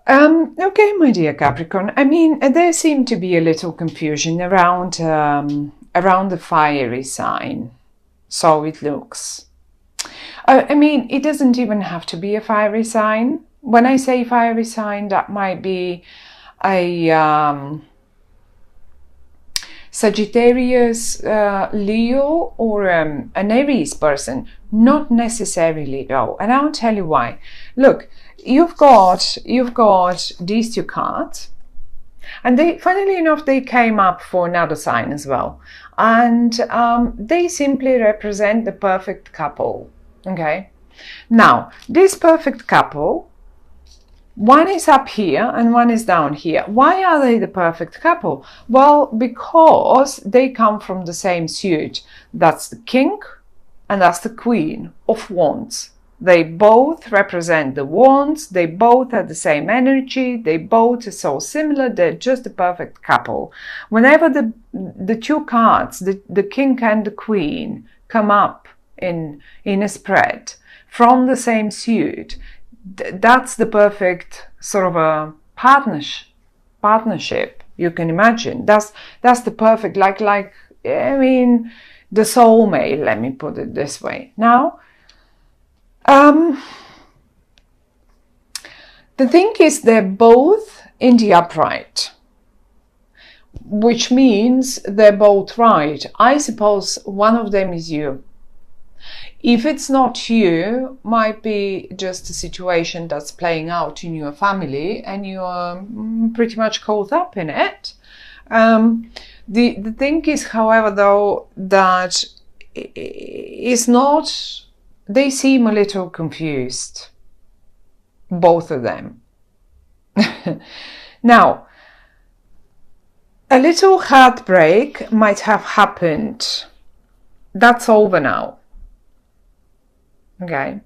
Okay, my dear Capricorn. I mean, there seemed to be a little confusion around the fiery sign. So it looks. I mean, it doesn't even have to be a fiery sign. When I say fiery sign, that might be a Sagittarius, Leo, or an Aries person. Not necessarily though, and I'll tell you why. Look, you've got these two cards, and they, funnily enough, they came up for another sign as well, and they simply represent the perfect couple. Okay, now this perfect couple, one is up here and one is down here. Why are they the perfect couple? Well, because they come from the same suit. That's the king and that's the queen of wands. They both represent the wands. They both have the same energy. They both are so similar. They're just the perfect couple. Whenever the two cards, the king and the queen, come up in a spread from the same suit, that's the perfect sort of a partnership you can imagine. That's the perfect, like I mean, the soulmate, let me put it this way. Now, the thing is, they're both in the upright, which means they're both right. I suppose one of them is you. If it's not you, might be just a situation that's playing out in your family and you are pretty much caught up in it. The thing is, however, though, that it's not, they seem a little confused, both of them. Now, a little heartbreak might have happened. That's over now. Okay,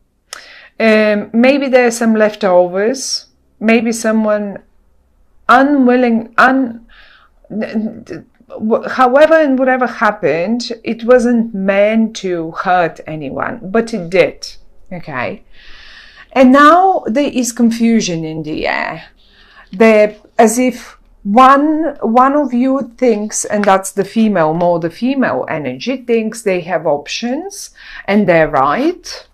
maybe there's some leftovers, maybe someone unwilling, however and whatever happened, it wasn't meant to hurt anyone, but it did. Okay, and now there is confusion in the air. There, as if one of you thinks, and that's the female, more the female energy, thinks they have options and they're right.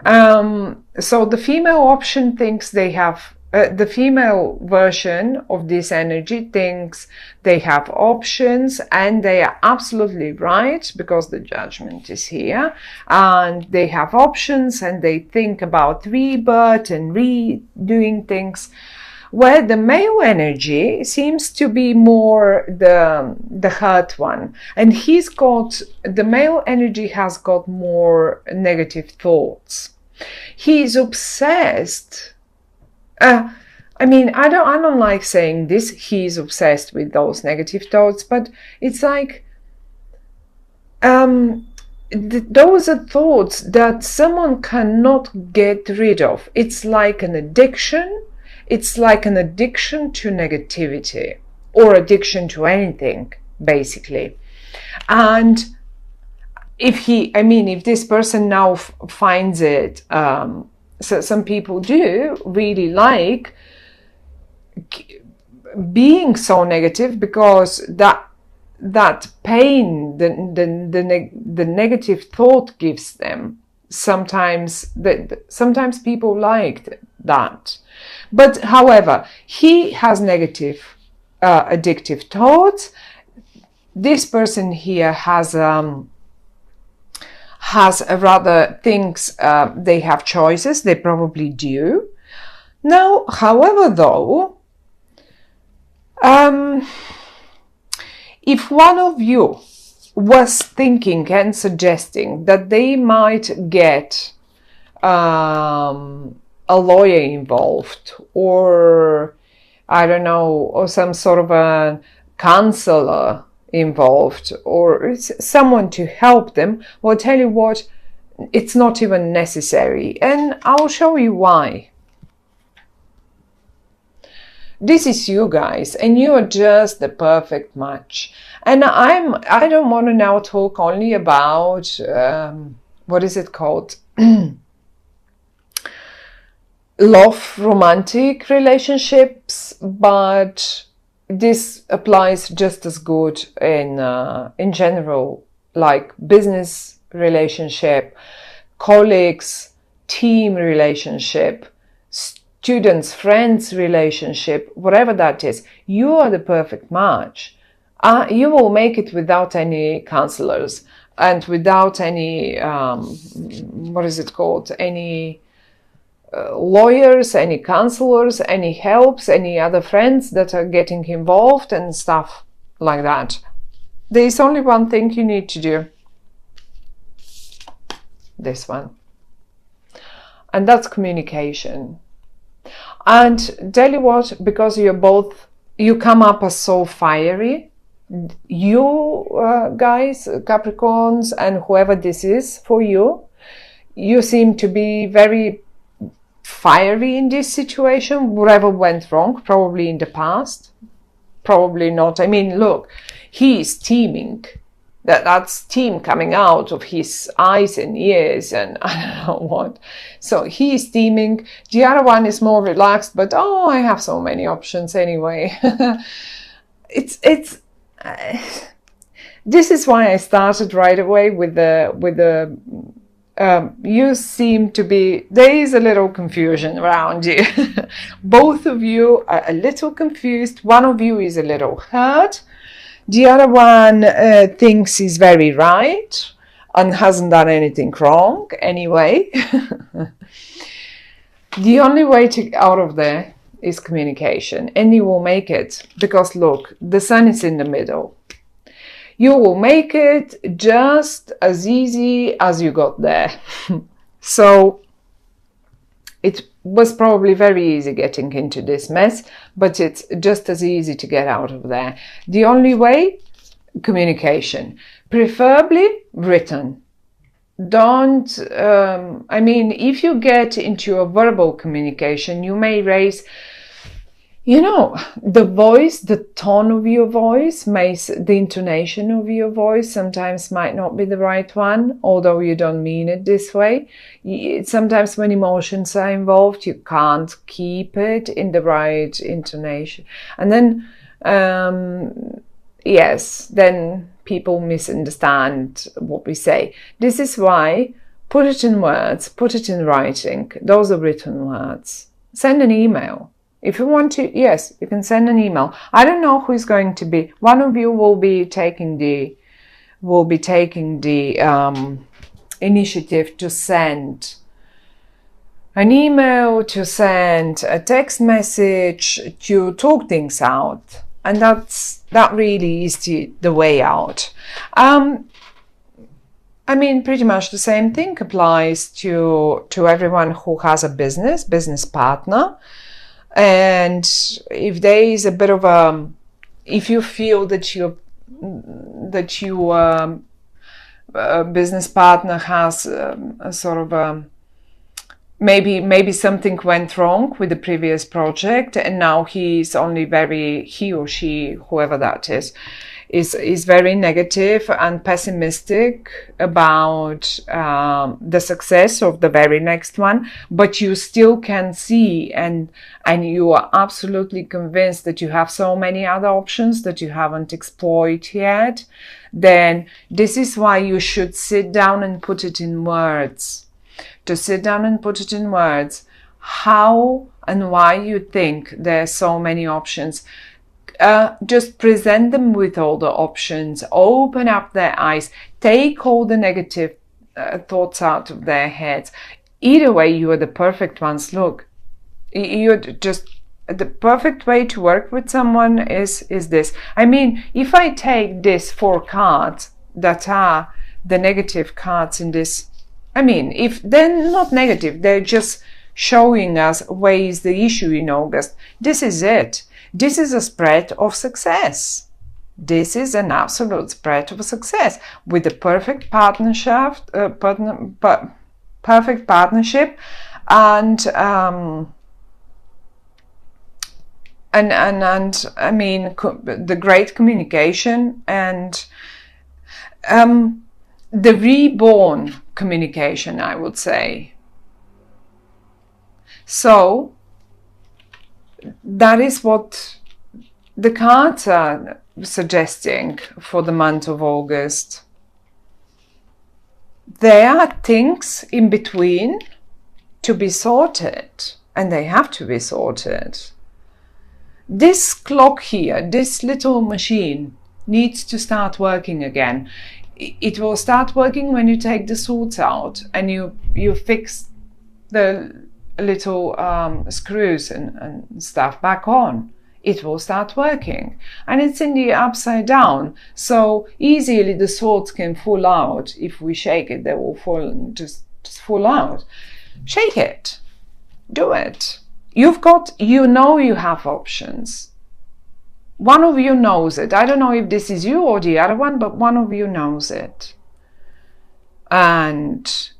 So the female option thinks they have, the female version of this energy thinks they have options and they are absolutely right because the judgment is here, and they have options and they think about rebirth and redoing things, where the male energy seems to be more the hurt one, and the male energy has got more negative thoughts. He's obsessed. I mean, I don't like saying this, he's obsessed with those negative thoughts, but it's like those are thoughts that someone cannot get rid of. It's like an addiction. It's like an addiction to negativity, or addiction to anything, basically. And if this person now finds it, so some people do really like being so negative, because that pain, the negative thought gives them. Sometimes people liked that. But however, he has negative addictive thoughts. This person here has a rather thinks they have choices. They probably do. Now, however, though, if one of you was thinking and suggesting that they might get a lawyer involved, or I don't know, or some sort of a counselor involved, or someone to help them, well, I'll tell you what, it's not even necessary, and I'll show you why. This is you guys, and you are just the perfect match. And I don't want to now talk only about what is it called? love romantic relationships, but this applies just as good in general, like business relationship, colleagues, team relationship, students, friends relationship, whatever that is. You are the perfect match. You will make it without any counselors and without any what is it called, any lawyers, any counselors, any helps, any other friends that are getting involved and stuff like that. There is only one thing you need to do. This one. And that's communication. And tell you what, because you come up as so fiery, you guys, Capricorns, and whoever this is for you, you seem to be very fiery in this situation. Whatever went wrong, probably in the past, probably not. I mean, look, he is steaming. That's steam coming out of his eyes and ears and I don't know what. So he is steaming. The other one is more relaxed, but oh, I have so many options anyway. This is why I started right away with the you seem to be, there is a little confusion around you. Both of you are a little confused. One of you is a little hurt. The other one thinks he's very right and hasn't done anything wrong anyway. The only way to get out of there is communication, and you will make it, because look, the sun is in the middle. You will make it just as easy as you got there. So it was probably very easy getting into this mess, but it's just as easy to get out of there. The only way, communication, preferably written. Don't, I mean, if you get into a verbal communication, you may raise, you know, the voice, the tone of your voice, the intonation of your voice sometimes might not be the right one, although you don't mean it this way. Sometimes when emotions are involved, you can't keep it in the right intonation. And then, yes, then people misunderstand what we say. This is why, put it in words, put it in writing. Those are written words. Send an email. If you want to, yes, you can send an email. I don't know who is going to be. One of you will be taking the initiative to send an email, to send a text message, to talk things out, and that really is the way out. I mean, pretty much the same thing applies to everyone who has a business partner. And if there is a bit of if you feel that your business partner has a sort of maybe something went wrong with the previous project, and now he or she, whoever that is very negative and pessimistic about the success of the very next one, but you still can see and you are absolutely convinced that you have so many other options that you haven't explored yet, then this is why you should sit down and put it in words. To sit down and put it in words, how and why you think there are so many options. Just present them with all the options, open up their eyes, take all the negative thoughts out of their heads. Either way, you are the perfect ones. Look, you're just the perfect way to work with someone is this. I mean, if I take these 4 cards that are the negative cards in this, I mean, if they're not negative, they're just showing us where is the issue in August. This is it. This is a spread of success. This is an absolute spread of success with the perfect partnership, perfect partnership, and I mean the great communication and the reborn communication, I would say. So that is what the cards are suggesting for the month of August. There are things in between to be sorted, and they have to be sorted. This clock here, this little machine, needs to start working again. It will start working when you take the swords out and you fix the little screws and stuff back on. It will start working, and it's in the upside down, so easily the swords can fall out. If we shake it, they will fall, just fall out. Shake it, do it. You've got, you know, you have options. One of you knows it. I don't know if this is you or the other one, but one of you knows it, and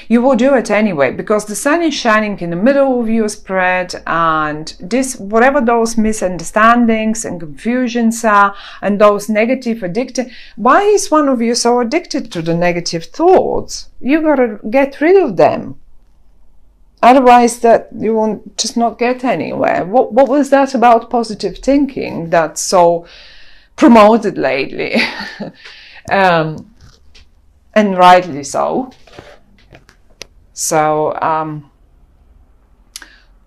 you will do it anyway, because the sun is shining in the middle of your spread, and this, whatever those misunderstandings and confusions are, and those negative addicted, why is one of you so addicted to the negative thoughts? You gotta get rid of them. Otherwise, that you won't just not get anywhere. What was that about positive thinking that's so promoted lately? And rightly so. So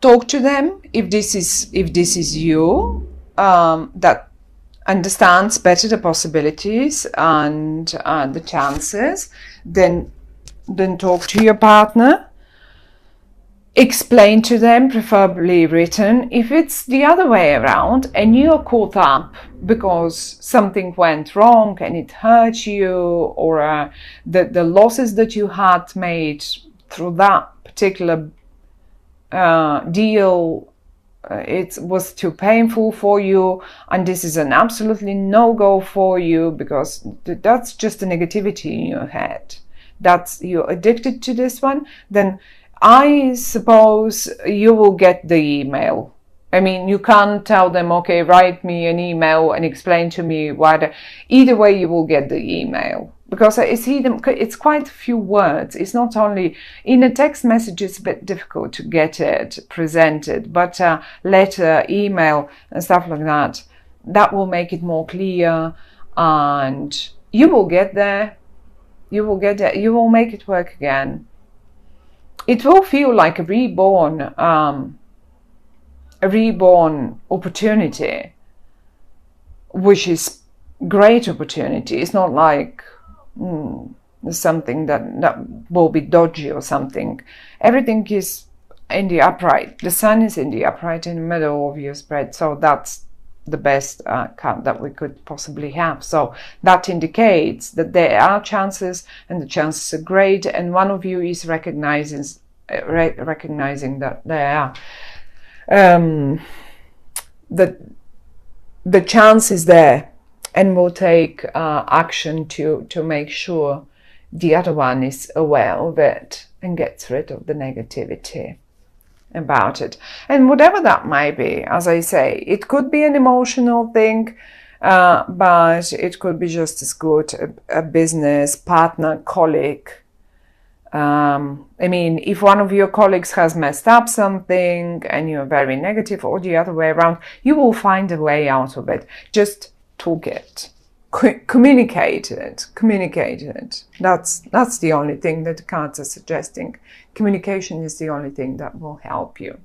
talk to them if this is you, that understands better the possibilities and the chances. Then talk to your partner. Explain to them, preferably written. If it's the other way around and you're caught up because something went wrong and it hurt you, or the losses that you had made through that particular deal, it was too painful for you, and this is an absolutely no-go for you, because that's just the negativity in your head, that's, you're addicted to this one, then I suppose you will get the email. I mean, you can't tell them, okay, write me an email and explain to me why. Either way, you will get the email, because I see them. It's quite a few words. It's not only in a text message. It's a bit difficult to get it presented, but letter, email, and stuff like that. That will make it more clear, and you will get there. You will get there. You will make it work again. It will feel like a reborn opportunity, which is great opportunity. It's not like something that will be dodgy or something. Everything is in the upright. The sun is in the upright in the middle of your spread, so that's the best card that we could possibly have. So that indicates that there are chances, and the chances are great, and one of you is recognizing that there are that the chance is there, and will take action to make sure the other one is aware of it and gets rid of the negativity about it. And whatever that might be, as I say, it could be an emotional thing, but it could be just as good a business partner, colleague. I mean, if one of your colleagues has messed up something and you're very negative, or the other way around, you will find a way out of it. Just talk it, communicate it. That's the only thing that the cards are suggesting. Communication is the only thing that will help you.